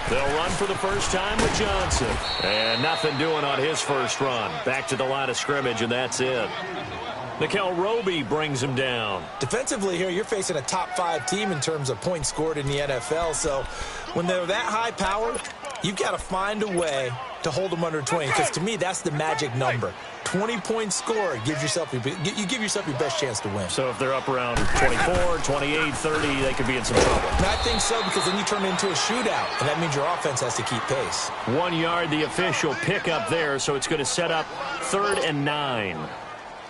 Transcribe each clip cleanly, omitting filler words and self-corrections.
They'll run for the first time with Johnson. And nothing doing on his first run. Back to the line of scrimmage, and that's it. Nickel Roby brings him down. Defensively here, you're facing a top-5 team in terms of points scored in the NFL. So when they're that high-powered, you've got to find a way to hold them under 20. Because to me, that's the magic number. 20 points scored, you give yourself your best chance to win. So if they're up around 24, 28, 30, they could be in some trouble. And I think so, because then you turn it into a shootout, and that means your offense has to keep pace. 1 yard, the official pickup there, so it's going to set up 3rd and 9.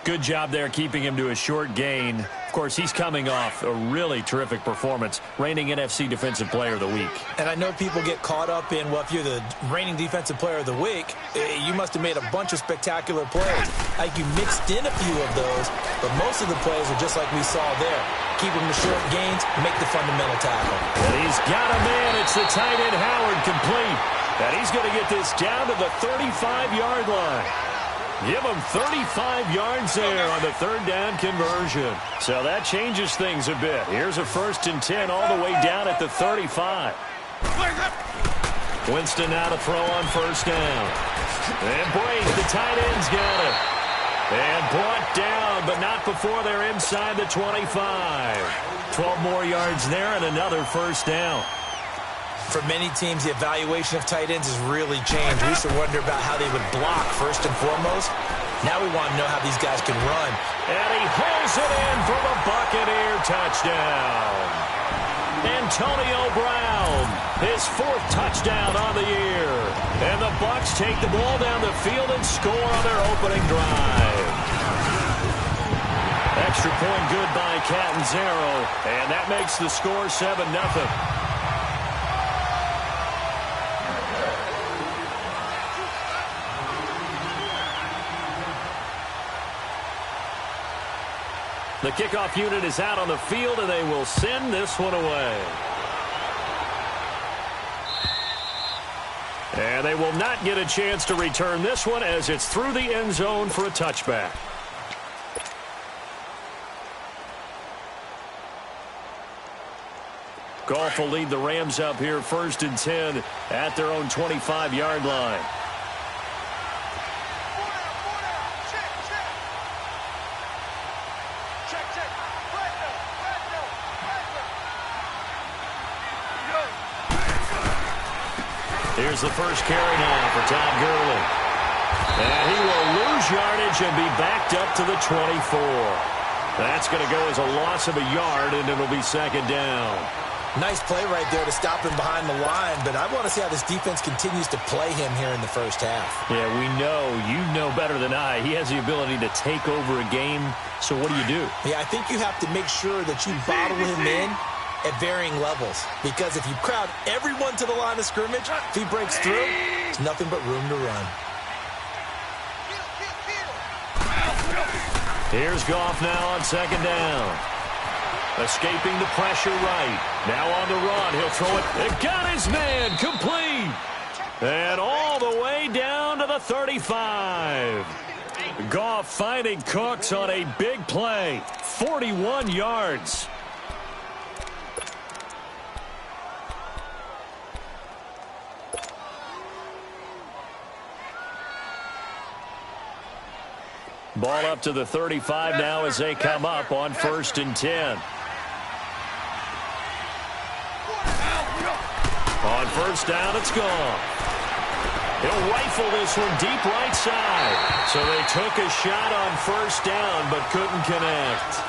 Good job there keeping him to a short gain. Of course, he's coming off a really terrific performance, reigning NFC Defensive Player of the Week. And I know people get caught up in, well, if you're the reigning Defensive Player of the Week, you must have made a bunch of spectacular plays. Like you mixed in a few of those, but most of the plays are just like we saw there. Keep them to short gains, make the fundamental tackle. And he's got a man. It's the tight end Howard complete. And he's going to get this down to the 35-yard line. Give him 35 yards there on the 3rd down conversion. So that changes things a bit. Here's a 1st and 10 all the way down at the 35. Winston now to throw on 1st down. And Brake, the tight end's got it. And brought down, but not before they're inside the 25. 12 more yards there and another 1st down. For many teams, the evaluation of tight ends has really changed. We used to wonder about how they would block first and foremost. Now we want to know how these guys can run. And he pulls it in for the Buccaneer touchdown. Antonio Brown, his 4th touchdown on the year. And the Bucs take the ball down the field and score on their opening drive. Extra point good by Catanzaro. And that makes the score 7-0. The kickoff unit is out on the field, and they will send this one away. And they will not get a chance to return this one as it's through the end zone for a touchback. Goff will lead the Rams up here 1st and 10 at their own 25-yard line. Here's the first carry now for Todd Gurley. And he will lose yardage and be backed up to the 24. That's going to go as a loss of a yard, and it'll be 2nd down. Nice play right there to stop him behind the line, but I want to see how this defense continues to play him here in the first half. Yeah, we know. You know better than I. He has the ability to take over a game, so what do? Yeah, I think you have to make sure that you bottle him in at varying levels, because if you crowd everyone to the line of scrimmage, if he breaks through, there's nothing but room to run. Here's Goff now on 2nd down. Escaping the pressure right. Now on the run. He'll throw it. It got his man complete. And all the way down to the 35. Goff finding Cooks on a big play. 41 yards. Ball up to the 35 now as they come up on 1st and 10. On 1st down, it's gone. He'll rifle this one deep right side. So they took a shot on 1st down but couldn't connect.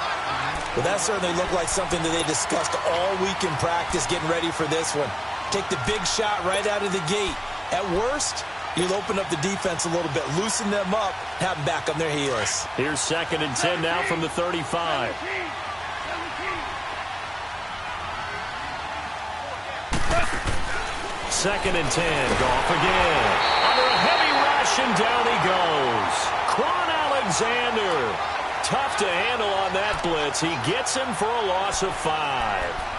Well, that certainly looked like something that they discussed all week in practice getting ready for this one. Take the big shot right out of the gate. At worst, you'll open up the defense a little bit, loosen them up, have them back on their heels. Here's 2nd and 10 now from the 35. Second and 10, Goff again. Under a heavy rush, and down he goes. Quan Alexander. Tough to handle on that blitz. He gets him for a loss of 5.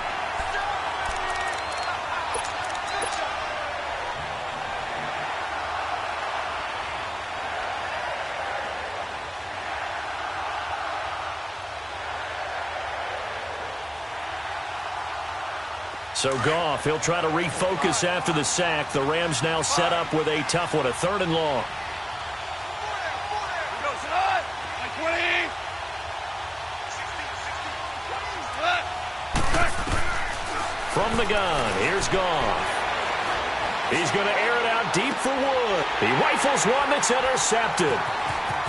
So Goff, he'll try to refocus after the sack. The Rams now set up with a tough one, a 3rd and long. From the gun, here's Goff. He's going to air it out deep for Wood. He rifles one that's intercepted.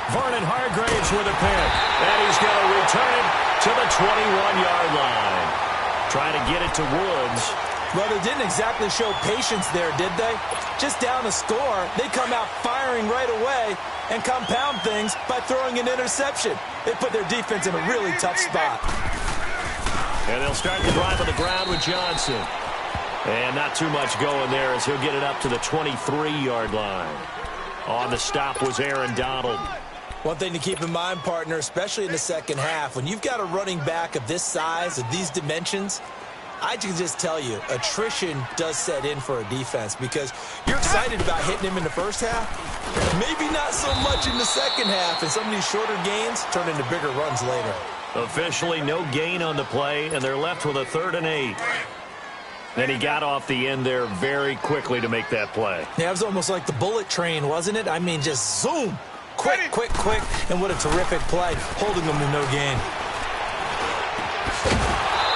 Vernon Hargraves with a pick. And he's going to return it to the 21-yard line. Trying to get it to Woods. Well, they didn't exactly show patience there, did they? Just down a score, they come out firing right away and compound things by throwing an interception. They put their defense in a really tough spot. And they'll start the drive on the ground with Johnson. And not too much going there as he'll get it up to the 23-yard line. On the stop was Aaron Donald. One thing to keep in mind, partner, especially in the second half, when you've got a running back of this size, of these dimensions, I can just tell you, attrition does set in for a defense because you're excited about hitting him in the first half, maybe not so much in the second half, and some of these shorter gains turn into bigger runs later. Officially no gain on the play, and they're left with a 3rd and 8. And he got off the end there very quickly to make that play. Yeah, it was almost like the bullet train, wasn't it? I mean, just zoom. Quick, quick, quick. And what a terrific play, holding them to no gain.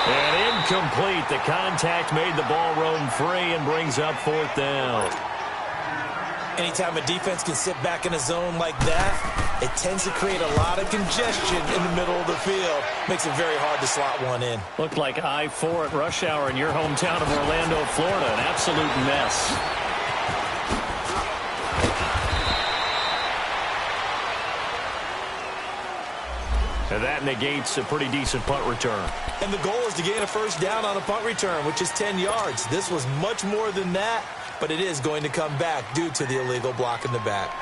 And incomplete. The contact made the ball roam free and brings up 4th down. Anytime a defense can sit back in a zone like that, it tends to create a lot of congestion in the middle of the field. Makes it very hard to slot one in. Looked like I-4 at rush hour in your hometown of Orlando, Florida. An absolute mess. And that negates a pretty decent punt return. And the goal is to gain a first down on a punt return, which is 10 yards. This was much more than that, but it is going to come back due to the illegal block in the back.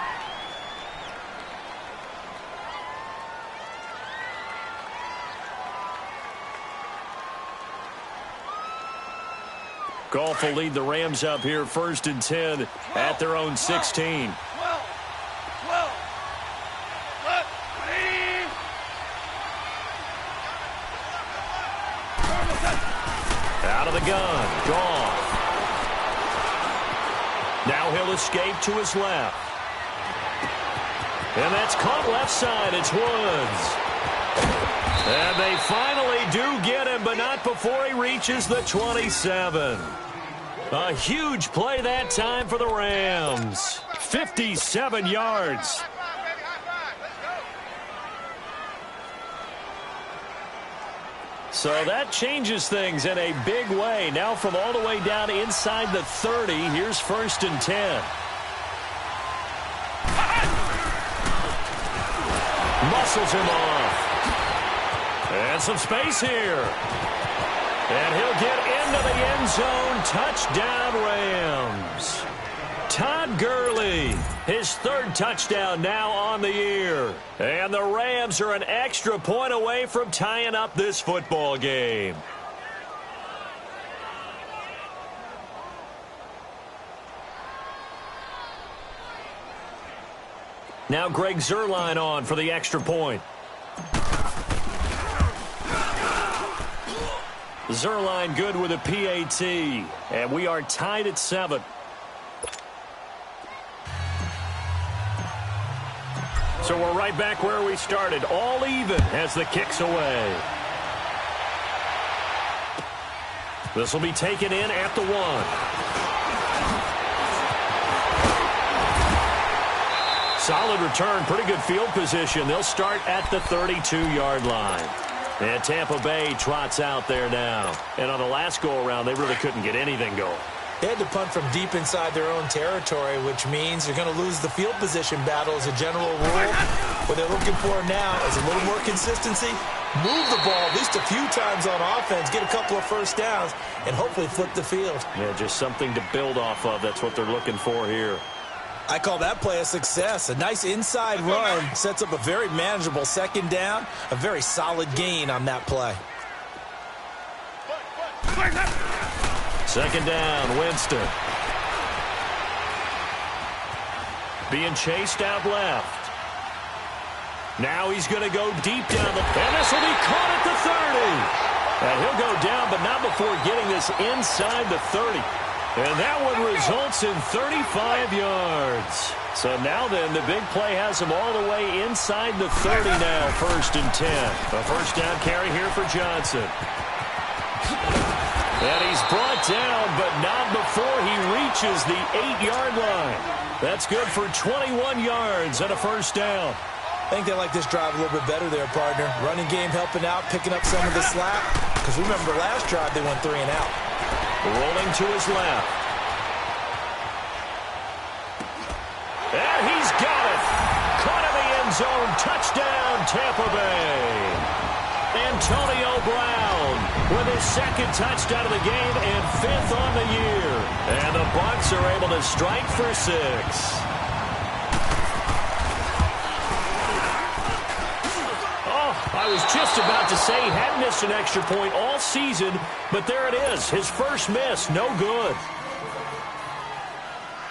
Goff will lead the Rams up here 1st and 10 at their own 16. Out of the gun, Goff. Now he'll escape to his left. And that's caught left side. It's Woods. And they finally do get him, but not before he reaches the 27. A huge play that time for the Rams. 57 yards. So that changes things in a big way. Now from all the way down inside the 30, here's 1st and 10. Muscles him off. And some space here. And he'll get into the end zone. Touchdown, Rams. Todd Gurley, his 3rd touchdown now on the year. And the Rams are an extra point away from tying up this football game. Now Greg Zuerlein on for the extra point. Zuerlein good with a PAT. And we are tied at 7. So we're right back where we started. All even as the kick's away. This will be taken in at the 1. Solid return, pretty good field position. They'll start at the 32-yard line. And Tampa Bay trots out there now. And on the last go-around, they really couldn't get anything going. They had to punt from deep inside their own territory, which means you're going to lose the field position battle as a general rule. What they're looking for now is a little more consistency, move the ball at least a few times on offense, get a couple of first downs, and hopefully flip the field. Yeah, just something to build off of. That's what they're looking for here. I call that play a success. A nice inside run sets up a very manageable 2nd down, a very solid gain on that play. 2nd down, Winston. Being chased out left. Now he's going to go deep down the... And this will be caught at the 30. And he'll go down, but not before getting this inside the 30. And that one results in 35 yards. So now then, the big play has him all the way inside the 30 now, 1st and 10. A first down carry here for Johnson. And he's brought down, but not before he reaches the 8-yard line. That's good for 21 yards and a first down. I think they like this drive a little bit better there, partner. Running game helping out, picking up some of the slack. Because remember, last drive they went 3 and out. Rolling to his left. And he's got it. Caught in the end zone. Touchdown, Tampa Bay. Antonio Brown with his 2nd touchdown of the game and 5th on the year. And the Bucs are able to strike for 6. I was just about to say he hadn't missed an extra point all season, but there it is. His first miss, no good.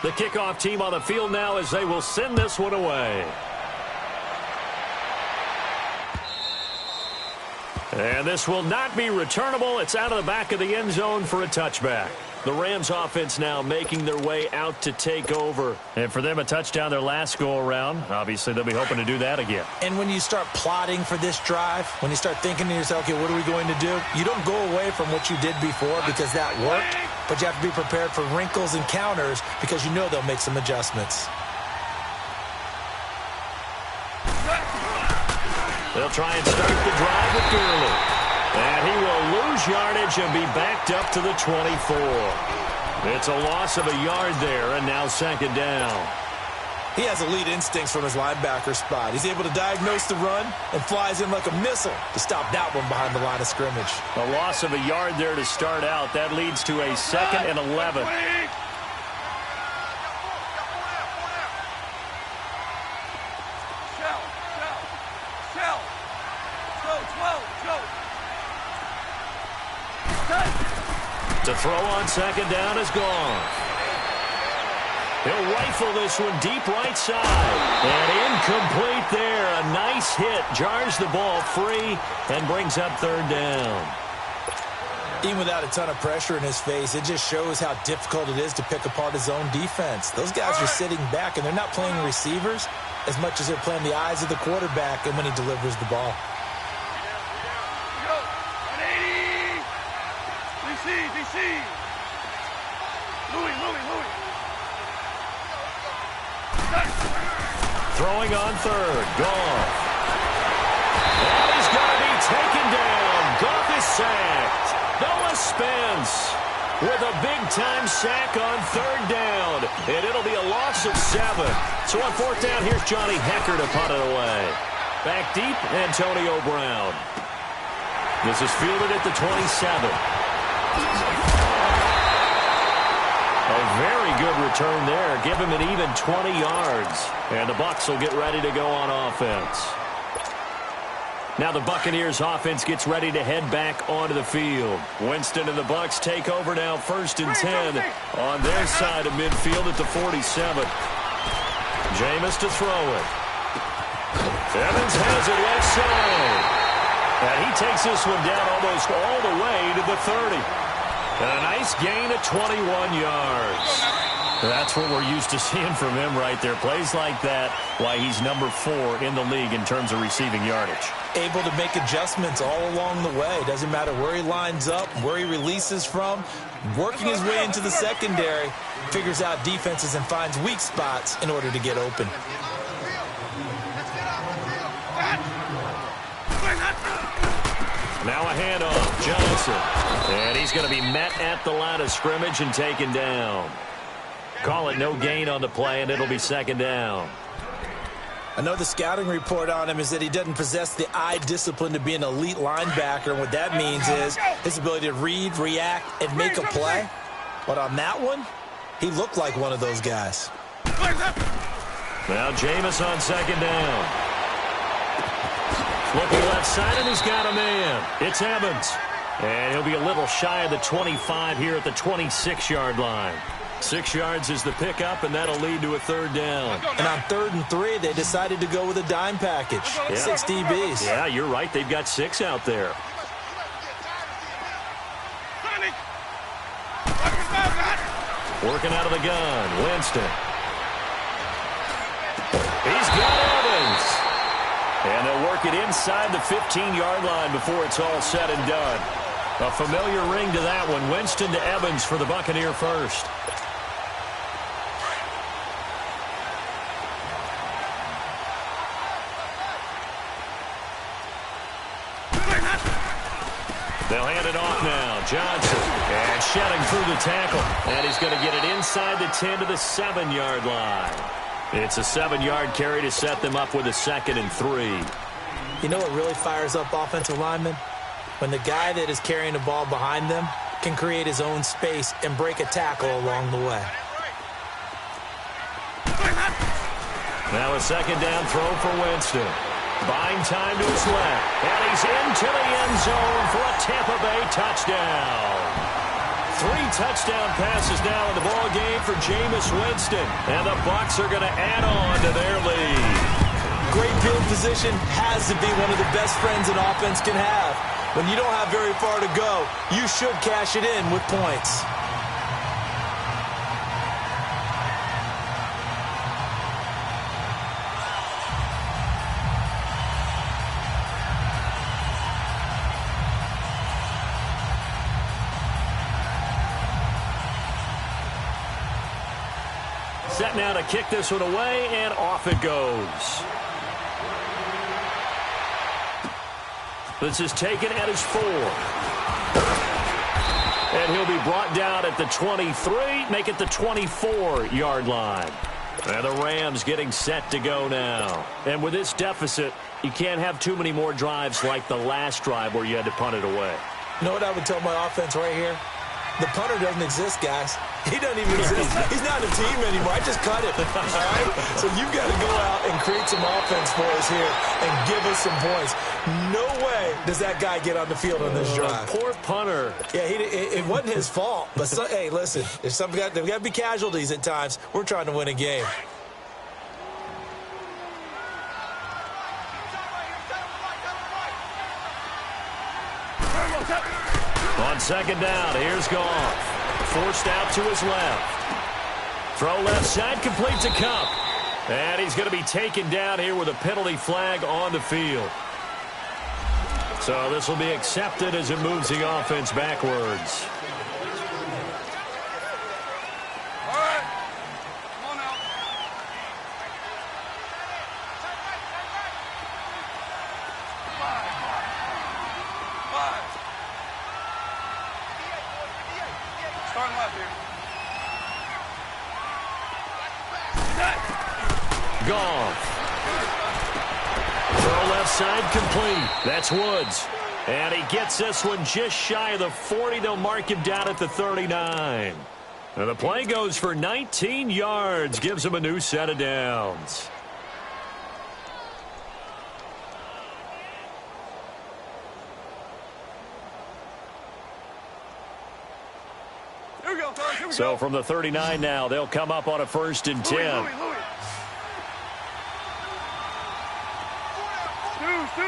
The kickoff team on the field now as they will send this one away. And this will not be returnable. It's out of the back of the end zone for a touchback. The Rams offense now making their way out to take over. And for them, a touchdown their last go-around. Obviously, they'll be hoping to do that again. And when you start plotting for this drive, when you start thinking to yourself, okay, what are we going to do? You don't go away from what you did before because that worked, but you have to be prepared for wrinkles and counters because you know they'll make some adjustments. They'll try and start the drive with Gurley. And he will lose yardage and be backed up to the 24. It's a loss of a yard there, and now 2nd down. He has elite instincts from his linebacker spot. He's able to diagnose the run and flies in like a missile to stop that one behind the line of scrimmage. A loss of a yard there to start out. That leads to a 2nd and 11. To throw on 2nd down is gone. He'll rifle this one deep right side. And incomplete there. A nice hit. Jars the ball free and brings up 3rd down. Even without a ton of pressure in his face, it just shows how difficult it is to pick apart his own defense. Those guys are sitting back, and they're not playing receivers as much as they're playing the eyes of the quarterback and when he delivers the ball. Throwing on 3rd. Goff. And he's going to be taken down. Goff is sacked. Noah Spence with a big-time sack on 3rd down. And it'll be a loss of 7. So on 4th down, here's Johnny Hecker to punt it away. Back deep, Antonio Brown. This is fielded at the 27. A very good return there. Give him an even 20 yards. And the Bucs will get ready to go on offense. Now the Buccaneers offense gets ready to head back onto the field. Winston and the Bucs take over now 1st and 10 on their side of midfield at the 47. Jameis to throw it. Evans has it left side. And he takes this one down almost all the way to the 30. And a nice gain of 21 yards. That's what we're used to seeing from him right there. Plays like that, why he's number 4 in the league in terms of receiving yardage. Able to make adjustments all along the way. Doesn't matter where he lines up, where he releases from. Working his way into the secondary, figures out defenses and finds weak spots in order to get open. Now a handoff, Johnson. And he's going to be met at the line of scrimmage and taken down. Call it no gain on the play, and it'll be 2nd down. I know the scouting report on him is that he doesn't possess the eye discipline to be an elite linebacker. And what that means is his ability to read, react, and make a play. But on that one, he looked like one of those guys. Now Jameis on 2nd down. Looking left side, and he's got a man. It's Evans. And he'll be a little shy of the 25 here at the 26-yard line. 6 yards is the pickup, and that'll lead to a 3rd down. And on 3rd and 3, they decided to go with a dime package. Yeah. 6 DBs. Yeah, you're right. They've got 6 out there. Working out of the gun, Winston. He's got Evans. And they'll work it inside the 15-yard line before it's all said and done. A familiar ring to that one. Winston to Evans for the Buccaneer first. They'll hand it off now. Johnson. And shedding through the tackle. And he's going to get it inside the 10 to the 7-yard line. It's a 7-yard carry to set them up with a 2nd and 3. You know what really fires up offensive linemen? When the guy that is carrying the ball behind them can create his own space and break a tackle along the way. Now a 2nd down throw for Winston. Buying time to his left. And he's into the end zone for a Tampa Bay touchdown. 3 touchdown passes now in the ball game for Jameis Winston. And the Bucs are going to add on to their lead. Great field position has to be one of the best friends an offense can have. When you don't have very far to go, you should cash it in with points. Set now to kick this one away, and off it goes. This is taken at his 4. And he'll be brought down at the 23, make it the 24-yard line. And the Rams getting set to go now. And with this deficit, you can't have too many more drives like the last drive where you had to punt it away. You know what I would tell my offense right here? The punter doesn't exist, guys. He doesn't even exist. He's not a team anymore. I just cut him. All right? So you've got to go out and create some offense for us here and give us some points. No way does that guy get on the field on this drive. Poor punter. Yeah, it wasn't his fault. But, hey, listen, there's got to be casualties at times. We're trying to win a game. On 2nd down, here's Goff. Forced out to his left. Throw left side, complete to Kupp. And he's going to be taken down here with a penalty flag on the field. So this will be accepted as it moves the offense backwards. All right. Come on now. Five. Starting left here. Goff. Throw left side complete. That's Woods. And he gets this one just shy of the 40. They'll mark him down at the 39. And the play goes for 19 yards. Gives him a new set of downs. Here we go, fellas. Here we So go. from the 39 now, they'll come up on a 1st and 10. Louis. Two.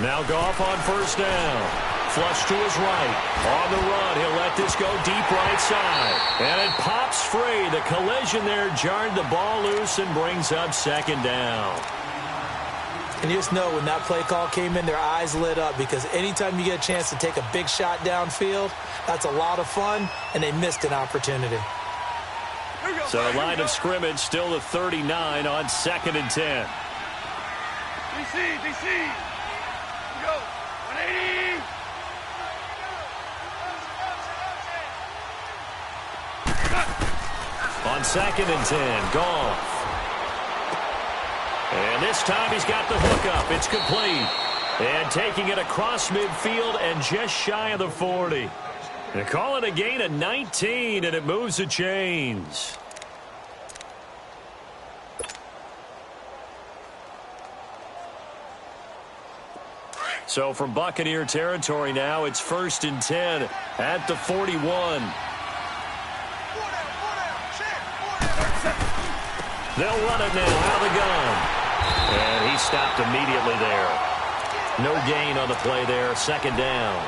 Now Goff on 1st down. Flush to his right. On the run, he'll let this go deep right side. And it pops free. The collision there jarred the ball loose and brings up 2nd down. And you just know when that play call came in, their eyes lit up because anytime you get a chance to take a big shot downfield, that's a lot of fun, and they missed an opportunity. So line of scrimmage still the 39 on 2nd and 10. DC. Here we go. 180. On 2nd and 10, Goff. And this time he's got the hook up. It's complete. And taking it across midfield and just shy of the 40. They call it a gain of 19, and it moves the chains. So from Buccaneer territory now, it's 1st and 10 at the 41. They'll run it now out of the gun. And he stopped immediately there. No gain on the play there. 2nd down.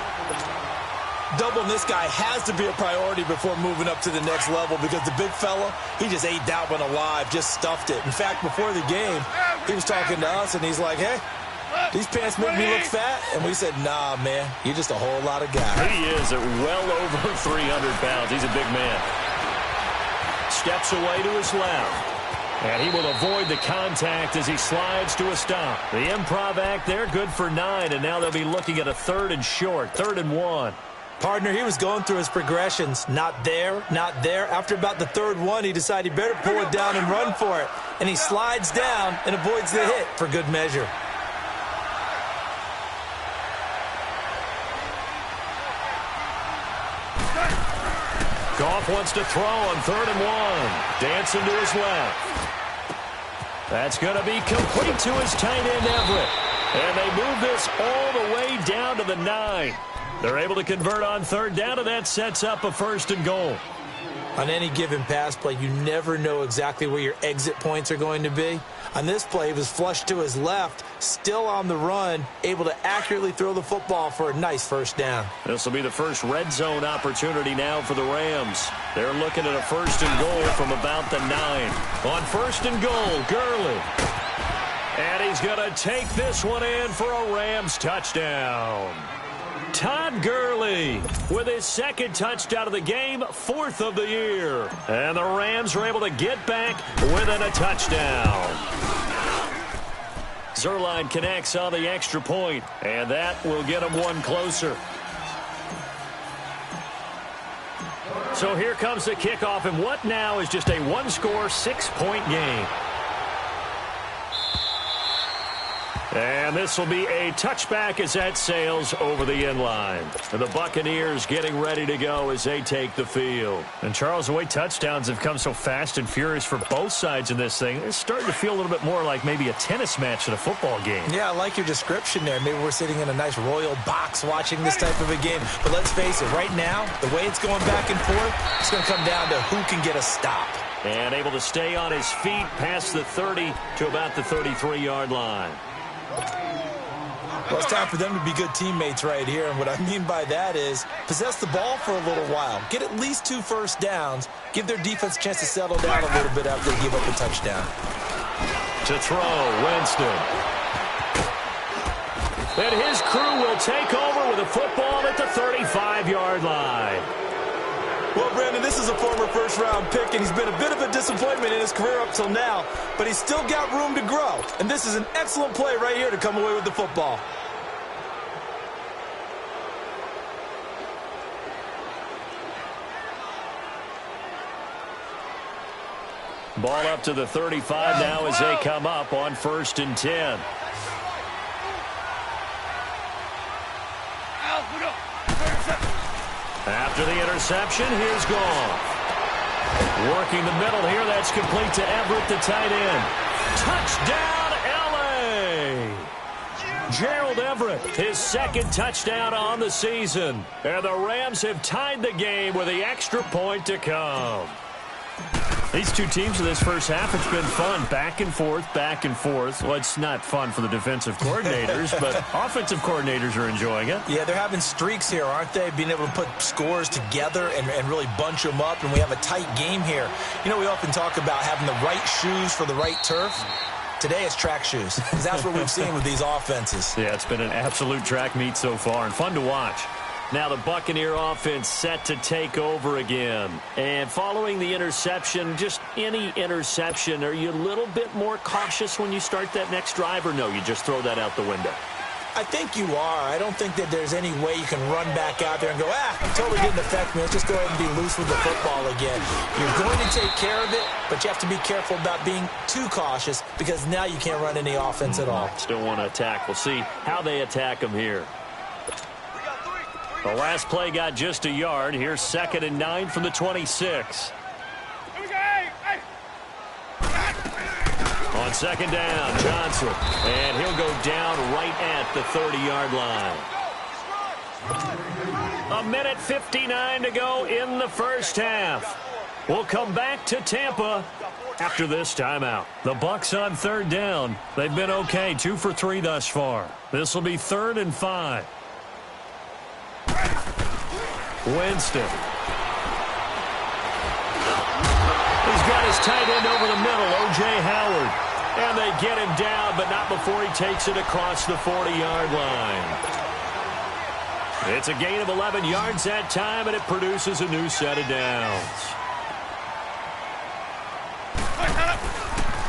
Doubling this guy has to be a priority before moving up to the next level because the big fella, he just ate that one alive, just stuffed it. In fact, before the game, he was talking to us, and he's like, hey, these pants make me look fat. And we said, nah, man, you're just a whole lot of guy. He is at well over 300 pounds. He's a big man. Steps away to his left. And he will avoid the contact as he slides to a stop. The improv act there, good for 9, and now they'll be looking at a 3rd and short, 3rd and 1. Partner, he was going through his progressions. Not there, not there. After about the 3rd one, he decided he better pull it down and run for it. And he slides down and avoids the hit for good measure. Goff wants to throw on 3rd and 1. Dancing to his left. That's going to be complete to his tight end, Everett. And they move this all the way down to the 9. They're able to convert on 3rd down, and that sets up a 1st and goal. On any given pass play, you never know exactly where your exit points are going to be. On this play, he was flushed to his left, still on the run, able to accurately throw the football for a nice 1st down. This will be the first red zone opportunity now for the Rams. They're looking at a 1st and goal from about the 9. On 1st and goal, Gurley. And he's going to take this one in for a Rams touchdown. Todd Gurley with his 2nd touchdown of the game, 4th of the year. And the Rams are able to get back within a touchdown. Zerline connects on the extra point, and that will get him one closer. So here comes the kickoff, and what now is just a 1-score, 6-point game. And this will be a touchback as that sails over the end line. And the Buccaneers getting ready to go as they take the field. And Charles, the way touchdowns have come so fast and furious for both sides in this thing, it's starting to feel a little bit more like maybe a tennis match than a football game. Yeah, I like your description there. Maybe we're sitting in a nice royal box watching this type of a game. But let's face it, right now, the way it's going back and forth, it's going to come down to who can get a stop. And able to stay on his feet past the 30 to about the 33-yard line. Well, it's time for them to be good teammates right here, and what I mean by that is possess the ball for a little while, get at least 2 first downs, give their defense a chance to settle down a little bit after they give up a touchdown. To throw, Winston. And his crew will take over with a football at the 35-yard line. Well, Brandon, this is a former first-round pick, and he's been a bit of a disappointment in his career up till now, but he's still got room to grow, and this is an excellent play right here to come away with the football. Ball up to the 35 now as they come up on 1st and 10. After the interception, here's Goff. Working the middle here, that's complete to Everett, the tight end. Touchdown, L.A. Gerald Everett, his 2nd touchdown on the season. And the Rams have tied the game with the extra point to come. These two teams in this first half, it's been fun. Back and forth, back and forth. Well, it's not fun for the defensive coordinators, but offensive coordinators are enjoying it. Yeah, they're having streaks here, aren't they? Being able to put scores together and really bunch them up, and we have a tight game here. You know, we often talk about having the right shoes for the right turf. Today it's track shoes, because that's what we've seen with these offenses. Yeah, it's been an absolute track meet so far, and fun to watch. Now the Buccaneer offense set to take over again. And following the interception, just any interception, are you a little bit more cautious when you start that next drive, or no, you just throw that out the window? I think you are. I don't think that there's any way you can run back out there and go, it totally didn't affect me. Let's just go ahead and be loose with the football again. You're going to take care of it, but you have to be careful about being too cautious because now you can't run any offense at all. Still want to attack. We'll see how they attack them here. The last play got just a yard. Here's 2nd and 9 from the 26. On 2nd down, Johnson. And he'll go down right at the 30-yard line. 1:59 to go in the first half. We'll come back to Tampa after this timeout. The Bucs on 3rd down. They've been okay, 2 for 3 thus far. This will be 3rd and 5. Winston. He's got his tight end over the middle, O.J. Howard. And they get him down, but not before he takes it across the 40-yard line. It's a gain of 11 yards that time, and it produces a new set of downs.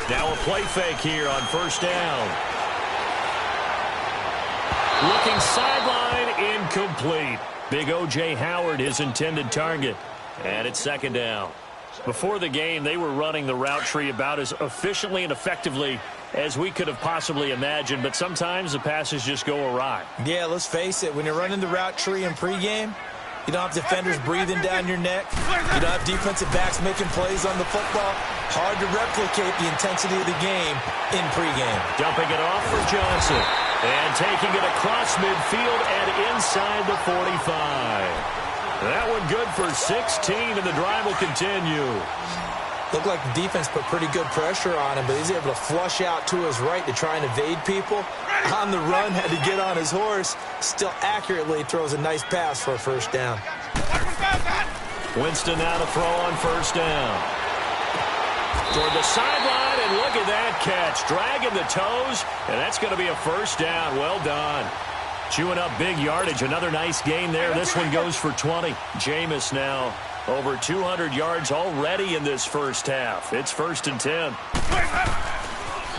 Now a play fake here on first down. Looking sideline, incomplete. Big O.J. Howard, his intended target. And it's second down. Before the game, they were running the route tree about as efficiently and effectively as we could have possibly imagined, but sometimes the passes just go awry. Yeah, let's face it. When you're running the route tree in pregame, you don't have defenders breathing down your neck. You don't have defensive backs making plays on the football. Hard to replicate the intensity of the game in pregame. Dumping it off for Johnson. And taking it across midfield and inside the 45. That one good for 16, and the drive will continue. Looked like the defense put pretty good pressure on him, but he's able to flush out to his right to try and evade people. On the run, had to get on his horse. Still accurately throws a nice pass for a first down. Winston now to throw on first down. Toward the sideline, and look at that catch. Dragging the toes, and that's going to be a first down. Well done. Chewing up big yardage. Another nice gain there. This one goes for 20. Jameis now over 200 yards already in this first half. It's 1st and 10.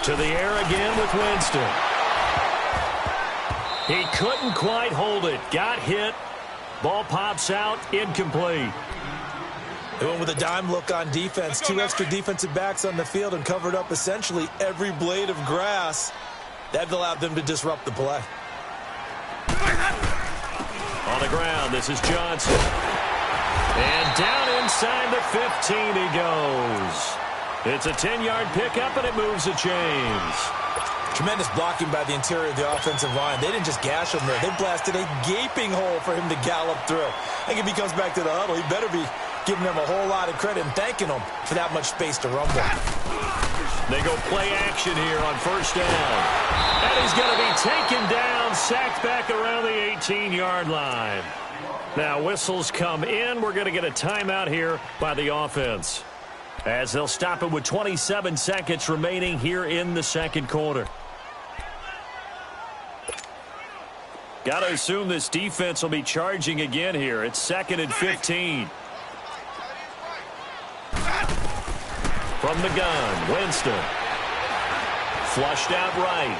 To the air again with Winston. He couldn't quite hold it. Got hit. Ball pops out. Incomplete. They went with a dime look on defense. 2 extra defensive backs on the field and covered up essentially every blade of grass. That allowed them to disrupt the play. On the ground, this is Johnson. And down inside the 15 he goes. It's a 10-yard pickup, and it moves the chains. Tremendous blocking by the interior of the offensive line. They didn't just gash him there. They blasted a gaping hole for him to gallop through. I think if he comes back to the huddle, he better be giving them a whole lot of credit and thanking them for that much space to rumble. They go play action here on first down. And he's going to be taken down, sacked back around the 18-yard line. Now whistles come in. We're going to get a timeout here by the offense, as they'll stop it with 27 seconds remaining here in the second quarter. Got to assume this defense will be charging again here. It's 2nd and 15. From the gun, Winston. Flushed out right.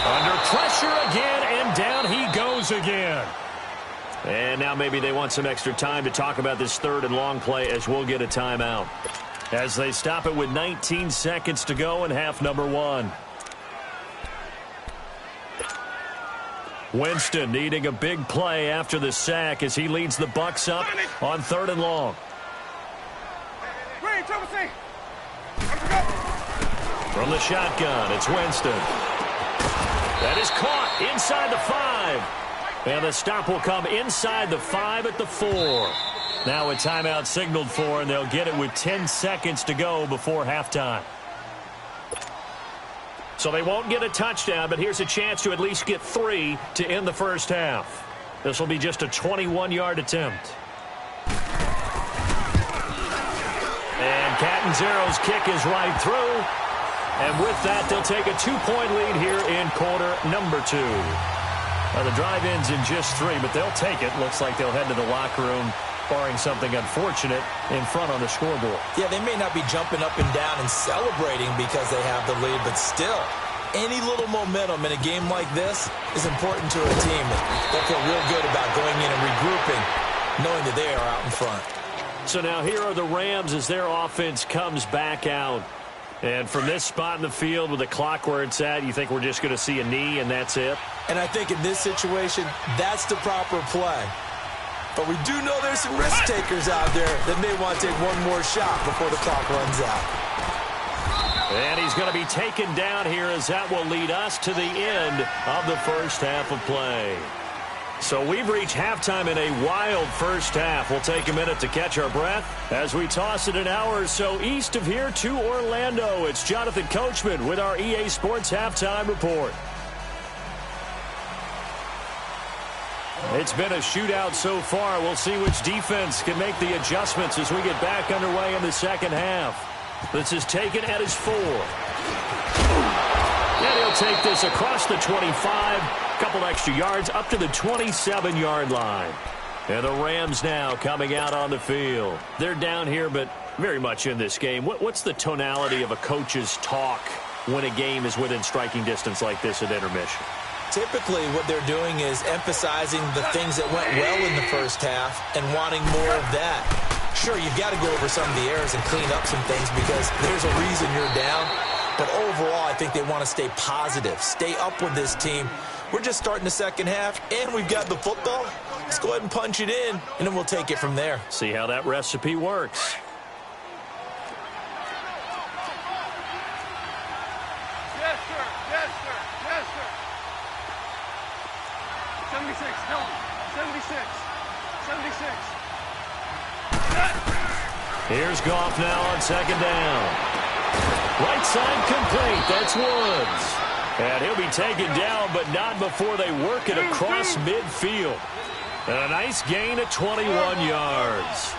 Under pressure again, and down he goes again. And now maybe they want some extra time to talk about this 3rd and long play, as we'll get a timeout, as they stop it with 19 seconds to go in half number 1. Winston needing a big play after the sack as he leads the Bucs up on 3rd and long. From the shotgun, it's Winston. That is caught inside the 5. And the stop will come inside the 5 at the 4. Now a timeout signaled for, and they'll get it with 10 seconds to go before halftime. So they won't get a touchdown, but here's a chance to at least get 3 to end the first half. This will be just a 21-yard attempt. And Catanzaro's kick is right through. And with that, they'll take a 2-point lead here in quarter number 2. Now, the drive ends in just 3, but they'll take it. Looks like they'll head to the locker room, barring something unfortunate, in front on the scoreboard. Yeah, they may not be jumping up and down and celebrating because they have the lead, but still, any little momentum in a game like this is important to a team. They'll feel real good about going in and regrouping, knowing that they are out in front. So now here are the Rams as their offense comes back out. And from this spot in the field with the clock where it's at, you think we're just going to see a knee and that's it? And I think in this situation, that's the proper play. But we do know there's some risk takers out there that may want to take one more shot before the clock runs out. And he's going to be taken down here, as that will lead us to the end of the first half of play. So we've reached halftime in a wild first half. We'll take a minute to catch our breath as we toss it an hour or so east of here to Orlando. It's Jonathan Coachman with our EA Sports Halftime Report. It's been a shootout so far. We'll see which defense can make the adjustments as we get back underway in the second half. This is taken at his 4. And he'll take this across the 25. Couple extra yards up to the 27-yard line. And the Rams now coming out on the field. They're down here, but very much in this game. What's the tonality of a coach's talk when a game is within striking distance like this at intermission? Typically, what they're doing is emphasizing the things that went well in the first half and wanting more of that. Sure, you've got to go over some of the errors and clean up some things because there's a reason you're down. But overall, I think they want to stay positive, stay up with this team. We're just starting the second half, and we've got the football. Let's go ahead and punch it in, and then we'll take it from there. See how that recipe works. Yes, sir. Yes, sir. Yes, sir. 76. No. 76. 76. Here's Goff now on second down. Right side complete. That's Woods. And he'll be taken down, but not before they work it across midfield. And a nice gain of 21 yards.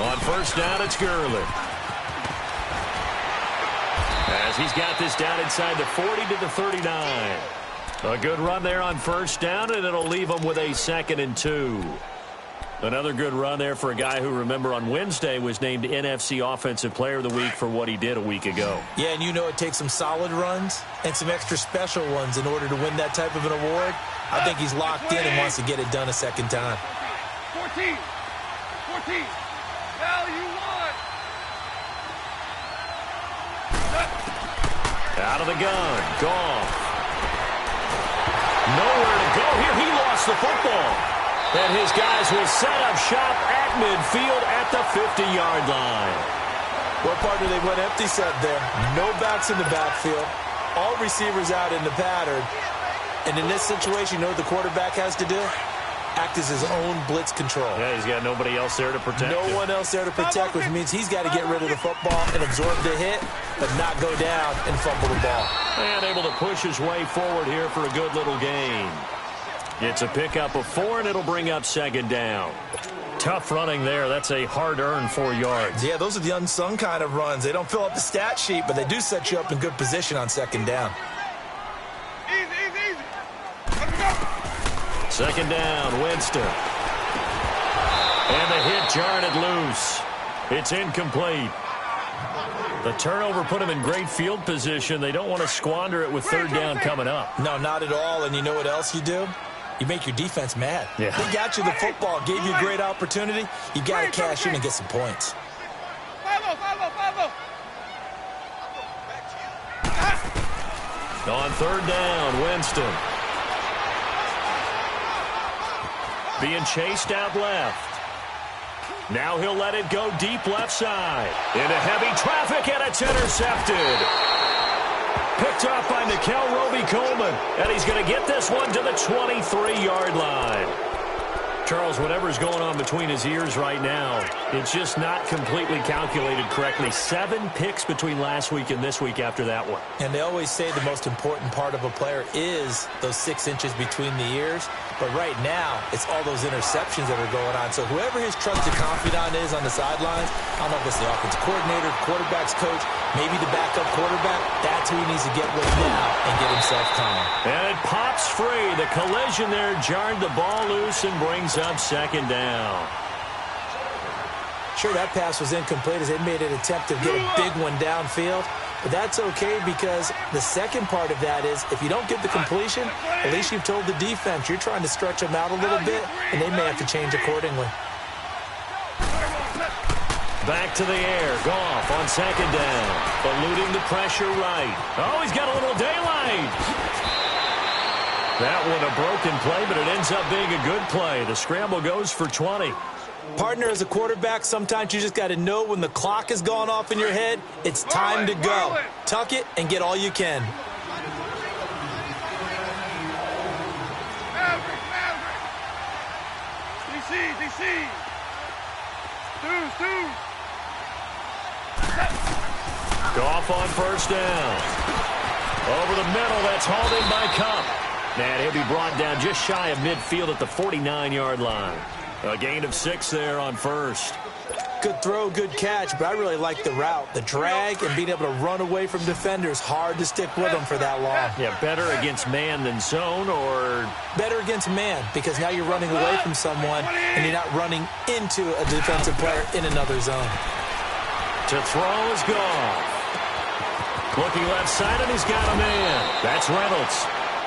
On first down, it's Gurley. As he's got this down inside the 40 to the 39. A good run there on first down, and it'll leave them with a 2nd and 2. Another good run there for a guy who, remember, on Wednesday was named NFC Offensive Player of the Week for what he did a week ago. Yeah, and you know it takes some solid runs and some extra special ones in order to win that type of an award. I think he's locked in and wants to get it done a second time. 14. 14. Now you want. Out of the gun. Goff. Nowhere to go here. He lost the football. And his guys will set up shop at midfield at the 50-yard line. What part do they went empty set there? No backs in the backfield. All receivers out in the pattern. And in this situation, you know what the quarterback has to do? Act as his own blitz control. Yeah, he's got nobody else there to protect No him. one else there to protect, which means he's got to get rid of the football and absorb the hit, but not go down and fumble the ball. And able to push his way forward here for a good little gain. It's a pickup of 4, and it'll bring up 2nd down. Tough running there. That's a hard-earned 4 yards. Yeah, those are the unsung kind of runs. They don't fill up the stat sheet, but they do set you up in good position on 2nd down. Easy, easy, easy. Let's go. 2nd down, Winston. And the hit jarred it loose. It's incomplete. The turnover put him in great field position. They don't want to squander it with 3rd down coming up. No, not at all. And you know what else you do? You make your defense mad. Yeah. They got you the football, gave you a great opportunity. You got to cash in and get some points. Follow. On 3rd down, Winston. Being chased out left. Now he'll let it go deep left side. Into heavy traffic, and it's intercepted. Picked off by Nikel Roby-Coleman. And he's going to get this one to the 23-yard line. Charles, whatever's going on between his ears right now, it's just not completely calculated correctly. 7 picks between last week and this week after that one. And they always say the most important part of a player is those 6 inches between the ears. But right now, it's all those interceptions that are going on. So whoever his trusted confidant is on the sidelines, I don't know if it's the offensive coordinator, quarterback's coach, maybe the backup quarterback, that's who he needs to get with now and get himself calm. And it pops free. The collision there jarred the ball loose and brings up 2nd down. Sure, that pass was incomplete as they made an attempt to get a big one downfield. But that's okay because the second part of that is if you don't get the completion, at least you've told the defense you're trying to stretch them out a little bit, and they may have to change accordingly. Back to the air. Goff on 2nd down. Eluding the pressure right. Oh, he's got a little daylight. That one a broken play, but it ends up being a good play. The scramble goes for 20. Partner, as a quarterback, sometimes you just got to know when the clock has gone off in your head, it's time to go. Tuck it and get all you can. Maverick. DC. off on first down. Over the middle, that's hauled in by Cup. And he'll be brought down just shy of midfield at the 49-yard line. A gain of 6 there on first. Good throw, good catch, but I really like the route. The drag and being able to run away from defenders, hard to stick with them for that long. Yeah, better against man than zone, or? Better against man, because now you're running away from someone and you're not running into a defensive player in another zone. To throw is gone. Looking left side, and he's got a man. That's Reynolds.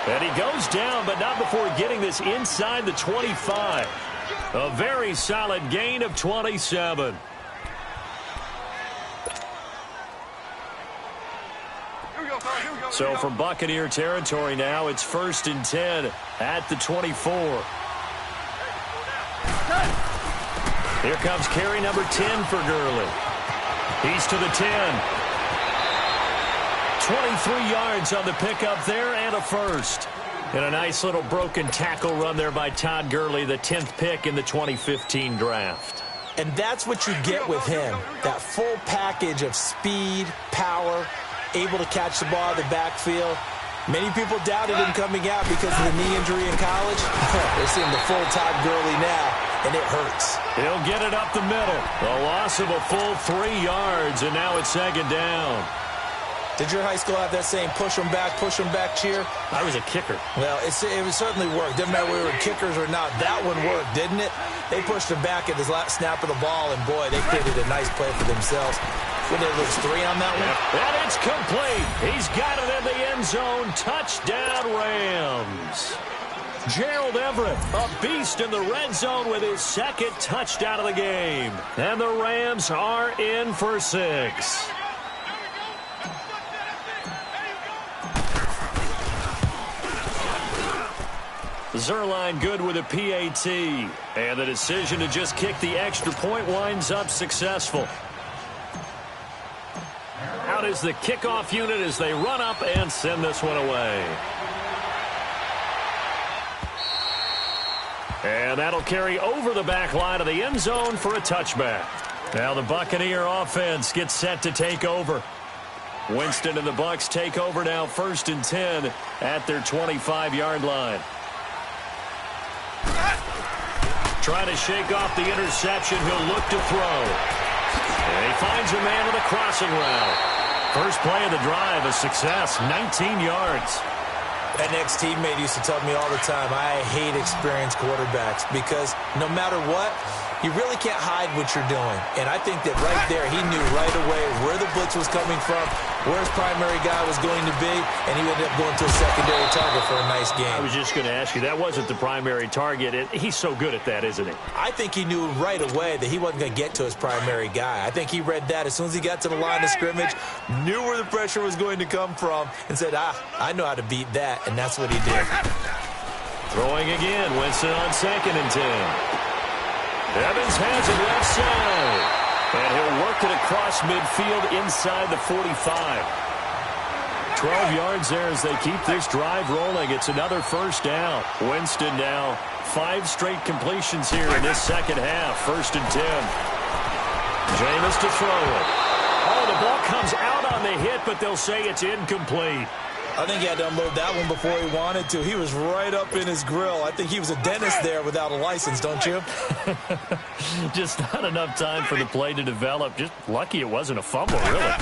And he goes down, but not before getting this inside the 25. A very solid gain of 27. So for Buccaneer territory now, it's 1st and 10 at the 24. Here comes carry number 10 for Gurley. He's to the 10. 23 yards on the pickup there and a first. And a nice little broken tackle run there by Todd Gurley, the 10th pick in the 2015 draft. And that's what you get with him, that full package of speed, power, able to catch the ball in the backfield. Many people doubted him coming out because of the knee injury in college. They're seeing the full Todd Gurley now, and it hurts. He'll get it up the middle. A loss of a full 3 yards, and now it's 2nd down. Did your high school have that same push them back cheer? I was a kicker. Well, it certainly worked. Didn't matter whether we were kickers or not. That one worked, didn't it? They pushed him back at his last snap of the ball, and boy, they created a nice play for themselves. When they lose 3 on that one? And it's complete. He's got it in the end zone. Touchdown, Rams. Gerald Everett, a beast in the red zone with his 2nd touchdown of the game. And the Rams are in for 6. Zerline good with a PAT. And the decision to just kick the extra point winds up successful. Out is the kickoff unit as they run up and send this one away. And that'll carry over the back line of the end zone for a touchback. Now the Buccaneer offense gets set to take over. Winston and the Bucs take over now 1st and 10 at their 25-yard line. Trying to shake off the interception. He'll look to throw. And he finds a man with a crossing route. First play of the drive, a success, 19 yards. An ex-teammate used to tell me all the time, I hate experienced quarterbacks because no matter what, you really can't hide what you're doing. And I think that right there, he knew right away where the blitz was coming from, where his primary guy was going to be, and he ended up going to a secondary target for a nice game. I was just going to ask you, that wasn't the primary target. He's so good at that, isn't he? I think he knew right away that he wasn't going to get to his primary guy. I think he read that as soon as he got to the line of scrimmage, knew where the pressure was going to come from, and said, I know how to beat that, and that's what he did. Throwing again, Winston on 2nd and 10. Evans has it left side. And he'll work it across midfield inside the 45. 12 yards there as they keep this drive rolling. It's another first down. Winston now 5 straight completions here in this second half. 1st and 10. Jameis to throw it. Oh, the ball comes out on the hit, but they'll say it's incomplete. I think he had to unload that one before he wanted to. He was right up in his grill. I think he was a dentist there without a license, don't you? Just not enough time for the play to develop. Just lucky it wasn't a fumble, really.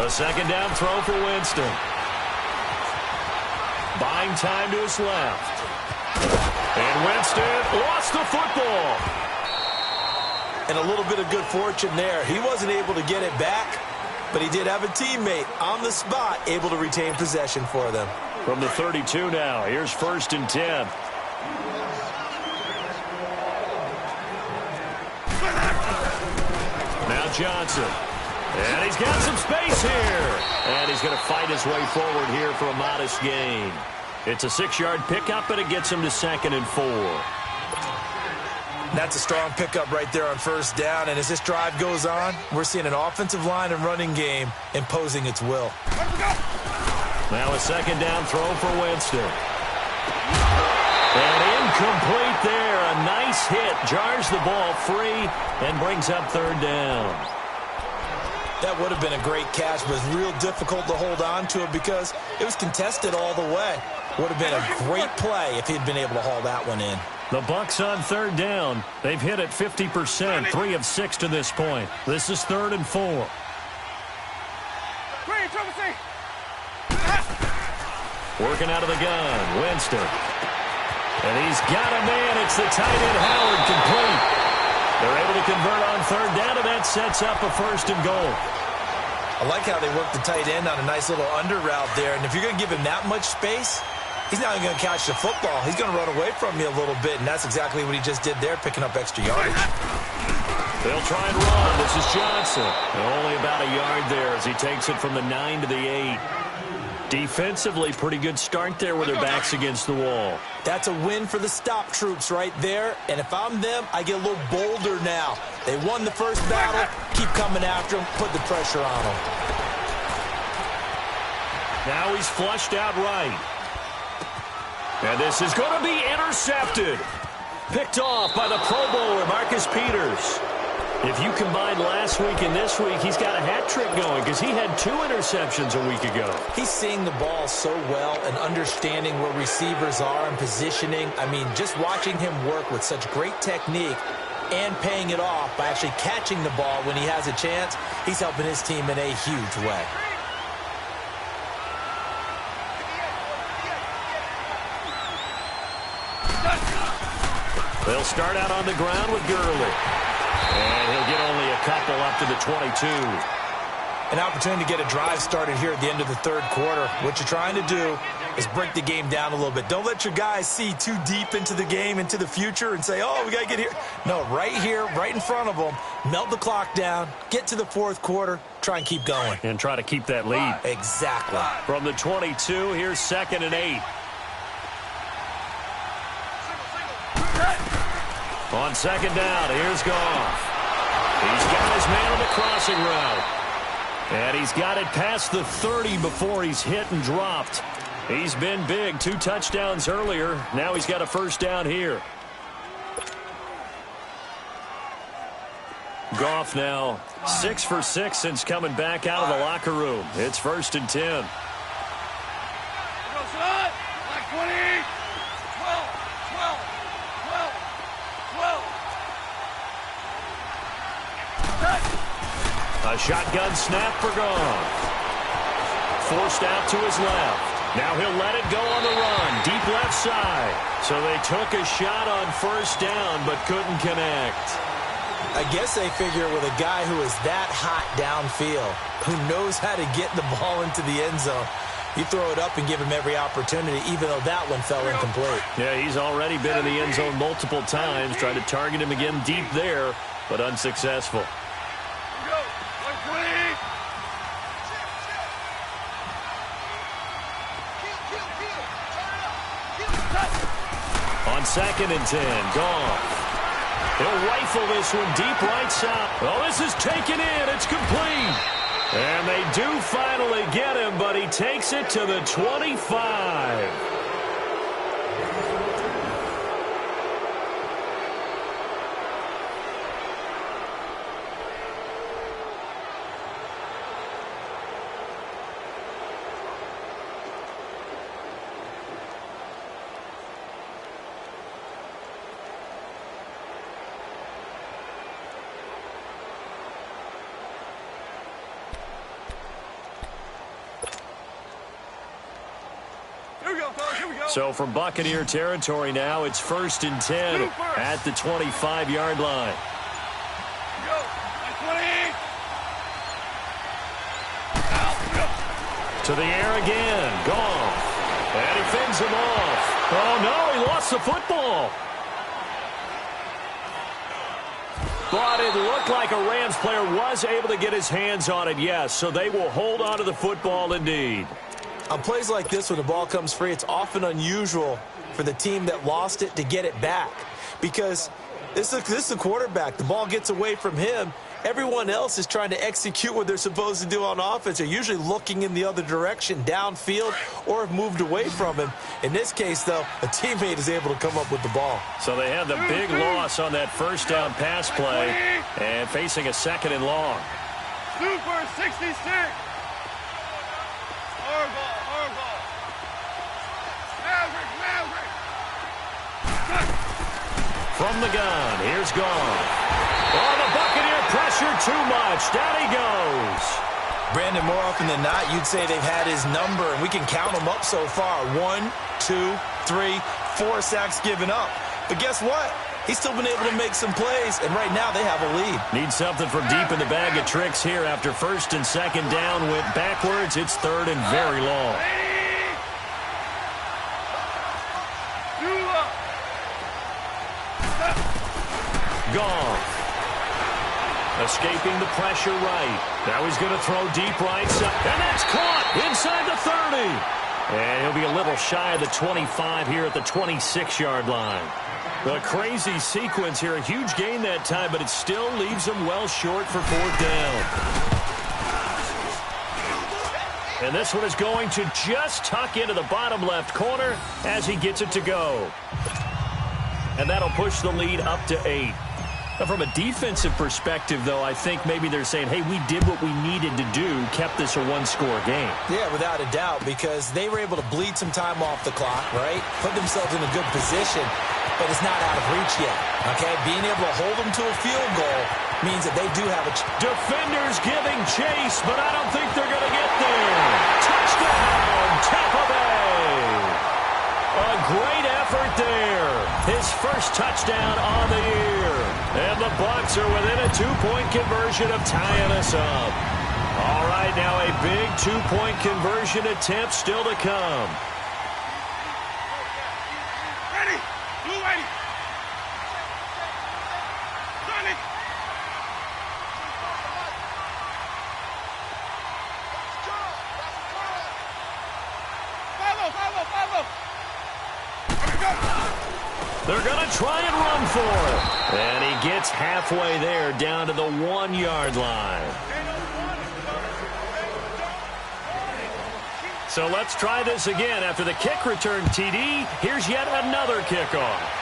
A 2nd down throw for Winston. Buying time to his left. And Winston lost the football. And a little bit of good fortune there. He wasn't able to get it back, but he did have a teammate on the spot able to retain possession for them. From the 32 now, here's 1st and 10. Now Johnson. And he's got some space here. And he's going to fight his way forward here for a modest gain. It's a 6-yard pickup, and it gets him to 2nd and 4. That's a strong pickup right there on 1st down. And as this drive goes on, we're seeing an offensive line and running game imposing its will. Now a 2nd down throw for Winston. And incomplete there. A nice hit. Jars the ball free and brings up 3rd down. That would have been a great catch, but it's real difficult to hold on to it because it was contested all the way. Would have been a great play if he'd been able to haul that one in. The Bucs on third down. They've hit it 50%, 3 of 6 to this point. This is 3rd and 4. Working out of the gun, Winston. And he's got a man. It's the tight end, Howard, complete. They're able to convert on third down, and that sets up a 1st and goal. I like how they work the tight end on a nice little under route there. And if you're going to give him that much space, he's not even going to catch the football. He's going to run away from you a little bit, and that's exactly what he just did there, picking up extra yardage. They'll try and run. This is Johnson. Only about a yard there as he takes it from the 9 to the 8. Defensively, pretty good start there with their backs against the wall. That's a win for the stop troops right there. And if I'm them, I get a little bolder now. They won the first battle. Keep coming after them. Put the pressure on them. Now he's flushed out right. And this is going to be intercepted. Picked off by the Pro Bowler, Marcus Peters. If you combine last week and this week, he's got a hat trick going because he had 2 interceptions a week ago. He's seeing the ball so well and understanding where receivers are and positioning. I mean, just watching him work with such great technique and paying it off by actually catching the ball when he has a chance, he's helping his team in a huge way. They'll start out on the ground with Gurley. And he'll get only a couple up to the 22. An opportunity to get a drive started here at the end of the third quarter. What you're trying to do is break the game down a little bit. Don't let your guys see too deep into the game, into the future, and say, oh, we got to get here. No, right here, right in front of them, melt the clock down, get to the fourth quarter, try and keep going. And try to keep that lead. Exactly. From the 22, here's 2nd and 8. On 2nd down, here's Goff. He's got his man on the crossing route. And he's got it past the 30 before he's hit and dropped. He's been big. 2 touchdowns earlier. Now he's got a 1st down here. Goff now 6 for 6 since coming back out of the locker room. It's 1st and 10. A shotgun snap for Goff. Forced out to his left. Now he'll let it go on the run. Deep left side. So they took a shot on 1st down but couldn't connect. I guess they figure with a guy who is that hot downfield, who knows how to get the ball into the end zone, you throw it up and give him every opportunity, even though that one fell incomplete. Yeah, he's already been in the end zone multiple times. Tried to target him again deep there, but unsuccessful. On 2nd and 10, Goff. He'll rifle this one deep right side. Oh, this is taken in. It's complete. And they do finally get him, but he takes it to the 25. So from Buccaneer territory now, it's 1st and 10 at the 25-yard line. To the air again, Goff. And he fends him off. Oh, no, he lost the football. But it looked like a Rams player was able to get his hands on it, yes. So they will hold on to the football indeed. On plays like this, when the ball comes free, it's often unusual for the team that lost it to get it back. Because this is the quarterback. The ball gets away from him. Everyone else is trying to execute what they're supposed to do on offense. They're usually looking in the other direction, downfield, or have moved away from him. In this case, though, a teammate is able to come up with the ball. So they had the big loss on that 1st down pass play and facing a 2nd and long. Super 66. Hard ball, hard ball. Maverick, Maverick. From the gun, here's Goff. Oh, the Buccaneer pressure too much. Down he goes. Brandon, more often than not, you'd say they've had his number, and we can count them up so far. 1, 2, 3, 4 sacks given up. But guess what? He's still been able to make some plays, and right now they have a lead. Need something from deep in the bag of tricks here after first and second down went backwards. It's third and very long. Goff. Escaping the pressure right. Now he's going to throw deep right side. And that's caught inside the 30. And he'll be a little shy of the 25 here at the 26-yard line. A crazy sequence here. A huge gain that time, but it still leaves him well short for fourth down. And this one is going to just tuck into the bottom left corner as he gets it to go. And that'll push the lead up to 8. Now, from a defensive perspective, though, I think maybe they're saying, hey, we did what we needed to do, kept this a one-score game. Yeah, without a doubt, because they were able to bleed some time off the clock, right? Put themselves in a good position, but it's not out of reach yet, okay? Being able to hold them to a field goal means that they do have a defenders giving chase, but I don't think they're going to get there. Touchdown, Tampa Bay. A great effort there. His first touchdown on the year. And the Bucs are within a 2-point conversion of tying us up. All right, now a big 2-point conversion attempt still to come. Ready. Blue ready. Run it. Follow. They're going to try and run for it. And he gets halfway there down to the 1-yard line. So let's try this again. After the kick return TD, here's yet another kickoff.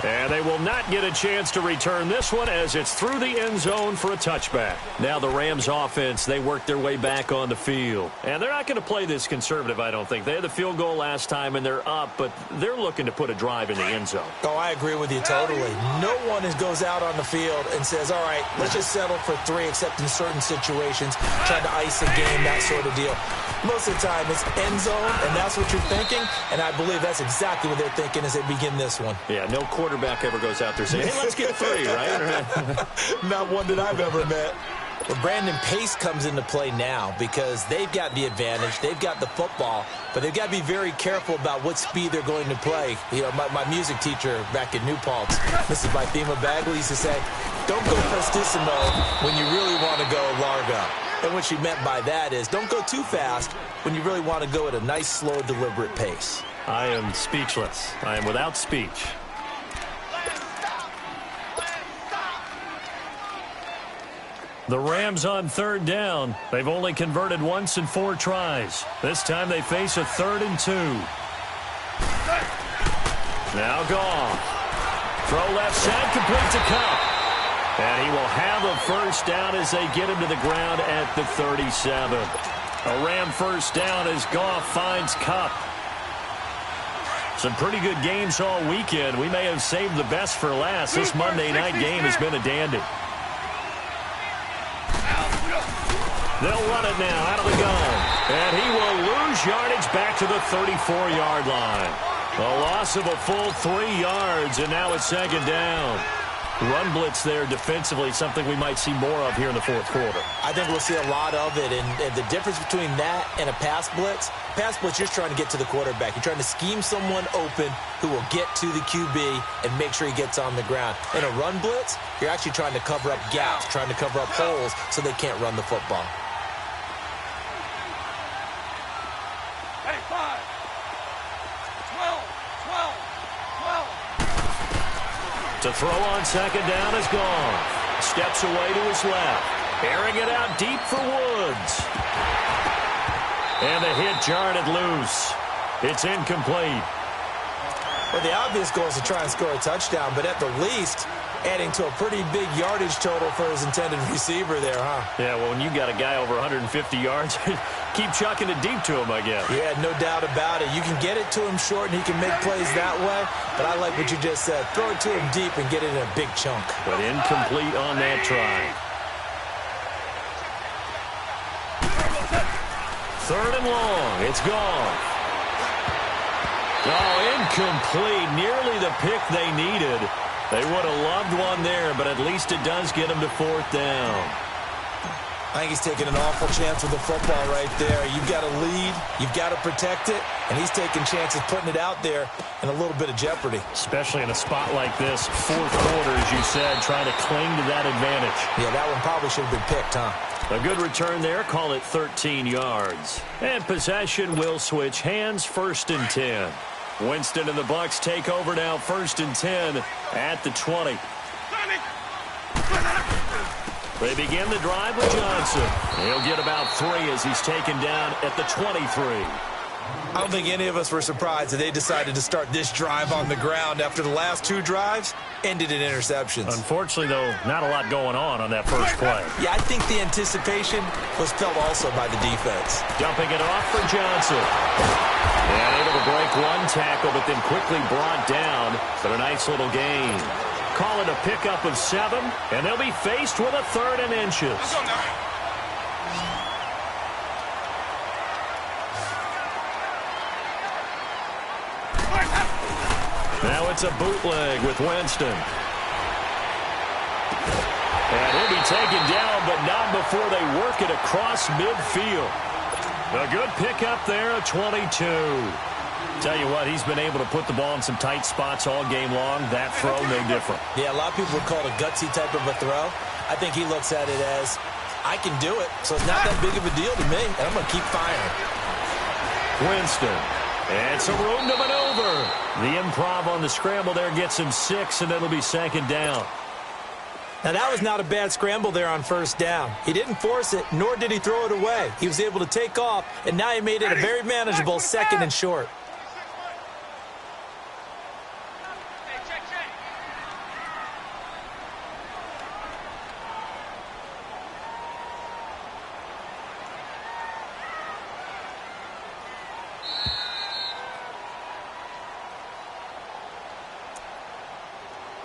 And they will not get a chance to return this one as it's through the end zone for a touchback. Now the Rams offense, they work their way back on the field. And they're not going to play this conservative, I don't think. They had the field goal last time, and they're up, but they're looking to put a drive in the end zone. Oh, I agree with you totally. No one goes out on the field and says, all right, let's just settle for 3, except in certain situations, trying to ice a game, that sort of deal. Most of the time, it's end zone, and that's what you're thinking, and I believe that's exactly what they're thinking as they begin this one. Yeah, no quarterback ever goes out there saying, hey, let's get 3, right? Not one that I've ever met. Well, Brandon, pace comes into play now because they've got the advantage. They've got the football, but they've got to be very careful about what speed they're going to play. You know, my music teacher back in New Paltz, Mrs. Bythema Bagley, used to say, don't go prestissimo when you really want to go largo. And what she meant by that is don't go too fast when you really want to go at a nice, slow, deliberate pace. I am speechless. I am without speech. The Rams on third down. They've only converted once in 4 tries. This time they face a 3rd and 2. Now Goff. Throw left side, complete to Cup. And he will have a first down as they get him to the ground at the 37. A Ram first down as Goff finds Cup. Some pretty good games all weekend. We may have saved the best for last. This Monday night game has been a dandy. They'll run it now out of the gun. And he will lose yardage back to the 34-yard line. A loss of a full 3 yards, and now it's second down. Run blitz there defensively, something we might see more of here in the fourth quarter. I think we'll see a lot of it, and the difference between that and a pass blitz, you're just trying to get to the quarterback. You're trying to scheme someone open who will get to the QB and make sure he gets on the ground. In a run blitz, you're actually trying to cover up gaps, trying to cover up holes so they can't run the football. Hey, 5, 12. To throw on second down is Goff. Steps away to his left. Airing it out deep for Woods. And the hit jarred it loose. It's incomplete. Well, the obvious goal is to try and score a touchdown, but at the least, adding to a pretty big yardage total for his intended receiver there, huh? Yeah, well, when you got a guy over 150 yards, keep chucking it deep to him, I guess. Yeah, no doubt about it. You can get it to him short, and he can make plays that way. But I like what you just said. Throw it to him deep and get it in a big chunk. But incomplete on that try. 3rd and long. It's gone. Oh, incomplete. Nearly the pick they needed. They would have loved one there, but at least it does get them to 4th down. I think he's taking an awful chance with the football right there. You've got to lead. You've got to protect it. And he's taking chances putting it out there in a little bit of jeopardy. Especially in a spot like this, 4th quarter, as you said, trying to cling to that advantage. Yeah, that one probably should have been picked, huh? A good return there. Call it 13 yards. And possession will switch hands. 1st and 10. Winston and the Bucs take over now. 1st and 10 at the 20. They begin the drive with Johnson. He'll get about 3 as he's taken down at the 23. I don't think any of us were surprised that they decided to start this drive on the ground after the last 2 drives ended in interceptions. Unfortunately, though, not a lot going on that first play. Yeah, I think the anticipation was felt also by the defense. Dumping it off for Johnson. And able to break one tackle, but then quickly brought down. But a nice little gain. Call it a pickup of 7, and they'll be faced with a 3rd and inches. Now it's a bootleg with Winston. And he'll be taken down, but not before they work it across midfield. A good pickup there, a 22. Tell you what, he's been able to put the ball in some tight spots all game long. That throw, no different. Yeah, a lot of people would call it a gutsy type of a throw. I think he looks at it as, I can do it, so it's not that big of a deal to me, and I'm going to keep firing. Winston. And some room to maneuver. The improv on the scramble there gets him 6, and it'll be 2nd down. Now, that was not a bad scramble there on 1st down. He didn't force it, nor did he throw it away. He was able to take off, and now he made it a very manageable 2nd and short.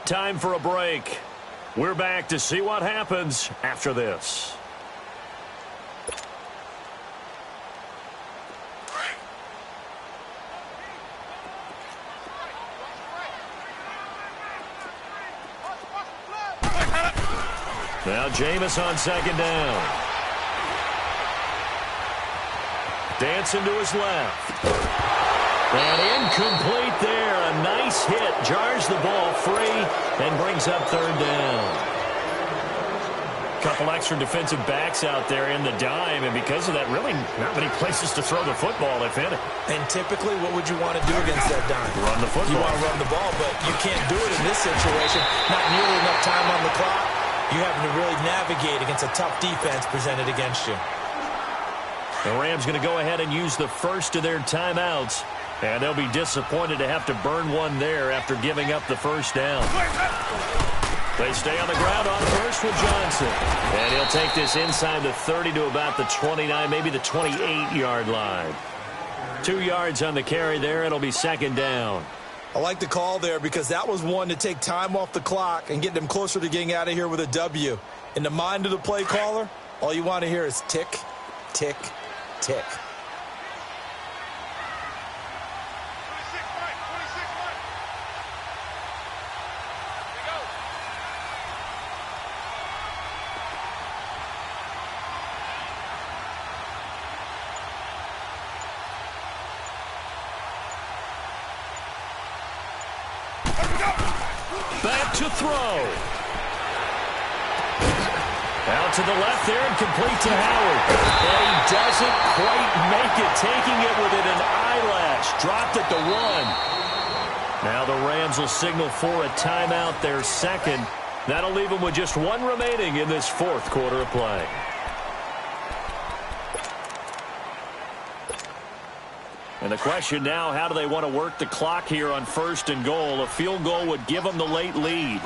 Time for a break. We're back to see what happens after this. Now Jameis on 2nd down. Dancing to his left. And incomplete there. A nice hit. Jars the ball free and brings up 3rd down. Couple extra defensive backs out there in the dime, and because of that, really not many places to throw the football, if any. And typically, what would you want to do against that dime? Run the football. You want to run the ball, but you can't do it in this situation. Not nearly enough time on the clock. You having to really navigate against a tough defense presented against you. The Rams going to go ahead and use the first of their timeouts. And they'll be disappointed to have to burn one there after giving up the 1st down. They stay on the ground on 1st with Johnson. And he'll take this inside the 30 to about the 29, maybe the 28-yard line. 2 yards on the carry there. It'll be 2nd down. I like the call there because that was one to take time off the clock and get them closer to getting out of here with a W. In the mind of the play caller, all you want to hear is tick, tick, tick. Back to throw. Out to the left there and complete to Howard. And he doesn't quite make it, taking it within an eyelash. Dropped at the 1. Now the Rams will signal for a timeout, their 2nd. That'll leave them with just 1 remaining in this 4th quarter of play. And the question now, how do they want to work the clock here on 1st and goal? A field goal would give them the late lead.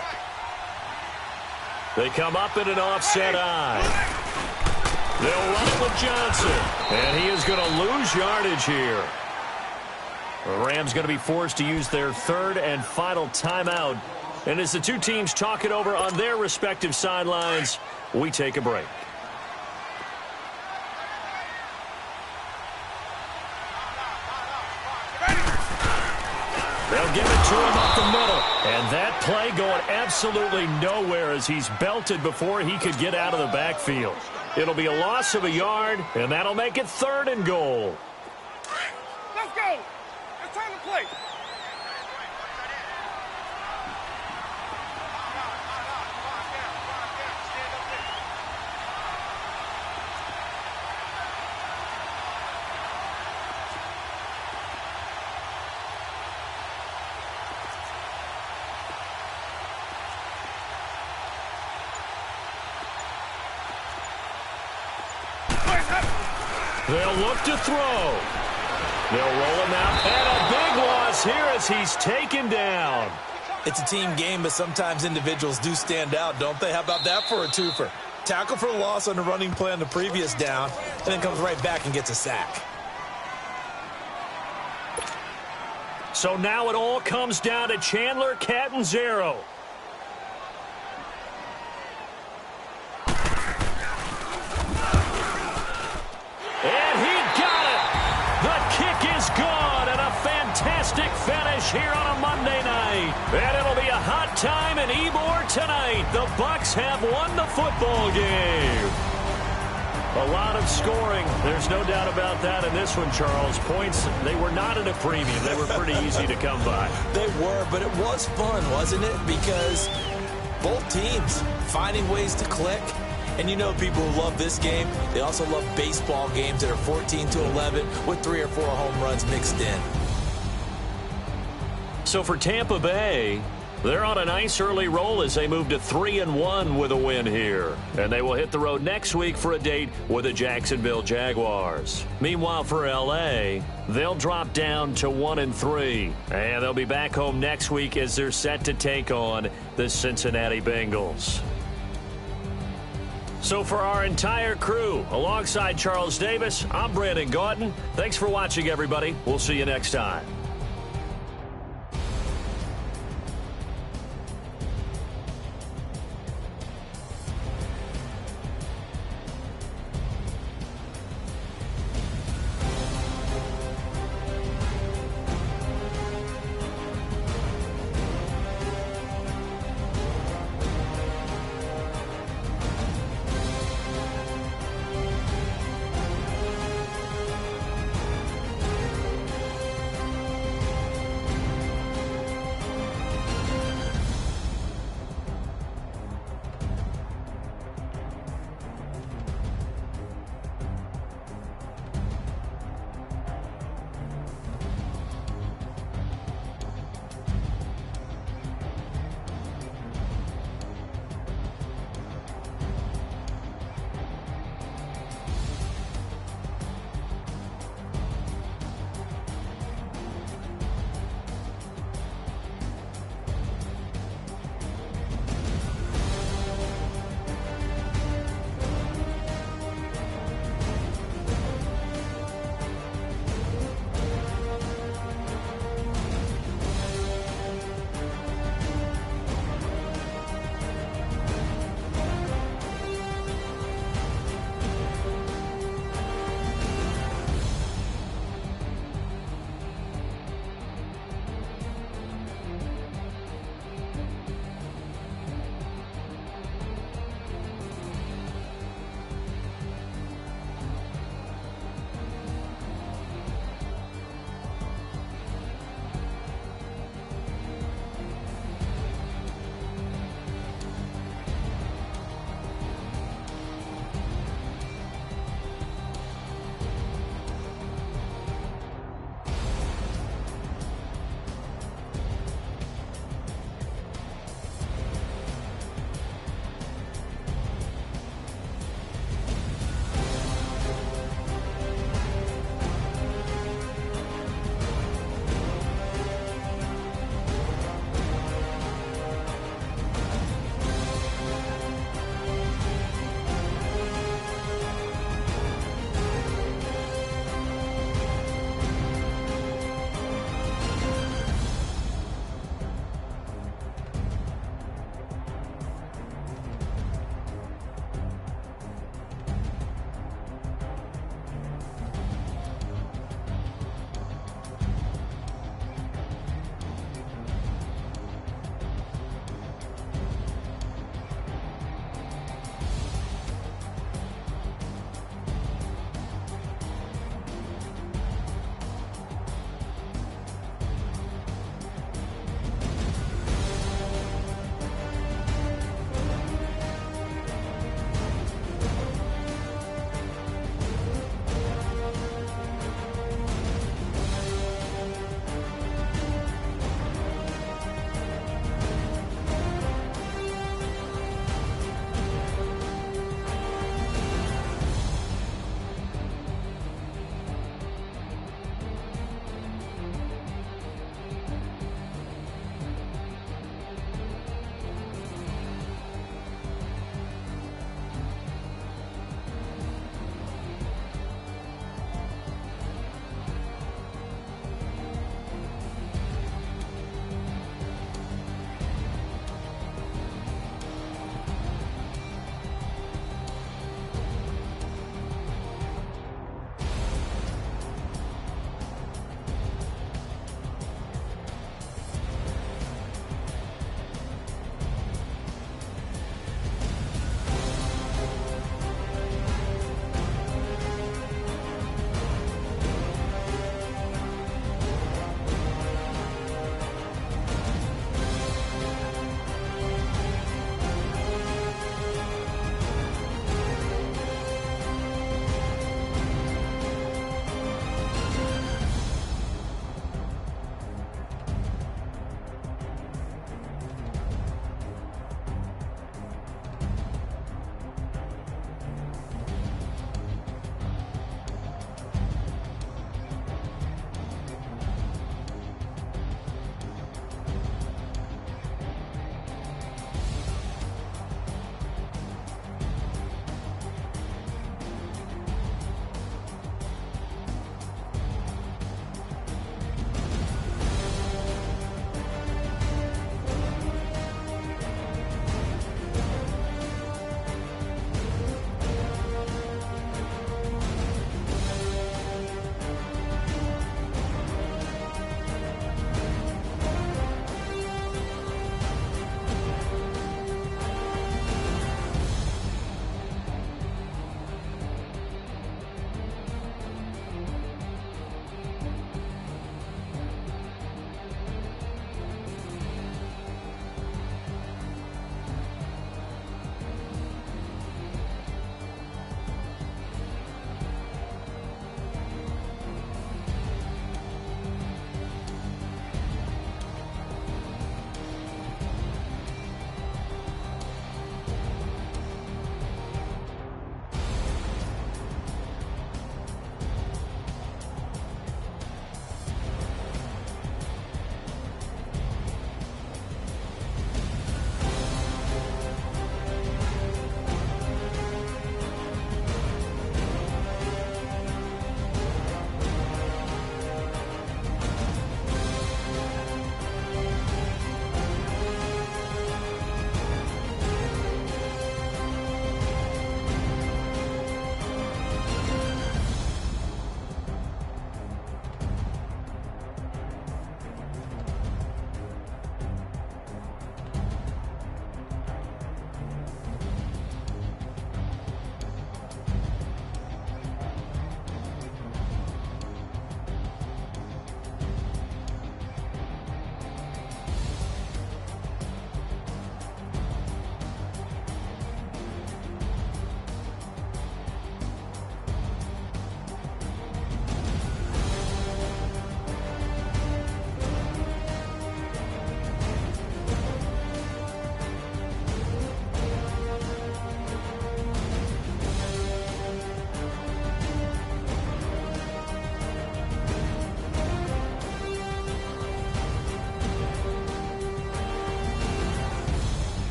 They come up in an offset eye. They'll run it with Johnson. And he is going to lose yardage here. The Rams going to be forced to use their third and final timeout. And as the two teams talk it over on their respective sidelines, we take a break. They'll give it to him up the middle. And that play going absolutely nowhere as he's belted before he could get out of the backfield. It'll be a loss of a yard, and that'll make it 3rd and goal. Let's go. It's time to play. They'll look to throw. They'll roll him out. And a big loss here as he's taken down. It's a team game, but sometimes individuals do stand out, don't they? How about that for a twofer? Tackle for a loss on the running play on the previous down, and then comes right back and gets a sack. So now it all comes down to Chandler Catanzaro. And he got it. The kick is gone, and a fantastic finish here on a Monday night. And it'll be a hot time in Ybor tonight. The Bucs have won the football game. A lot of scoring. There's no doubt about that in this one, Charles. Points, they were not at a premium. They were pretty easy to come by. They were, but it was fun, wasn't it? Because both teams finding ways to click. And you know people who love this game, they also love baseball games that are 14-11 with 3 or 4 home runs mixed in. So for Tampa Bay, they're on a nice early roll as they move to 3-1 with a win here. And they will hit the road next week for a date with the Jacksonville Jaguars. Meanwhile, for L.A., they'll drop down to 1-3. And they'll be back home next week as they're set to take on the Cincinnati Bengals. So for our entire crew, alongside Charles Davis, I'm Brandon Gautin. Thanks for watching, everybody. We'll see you next time.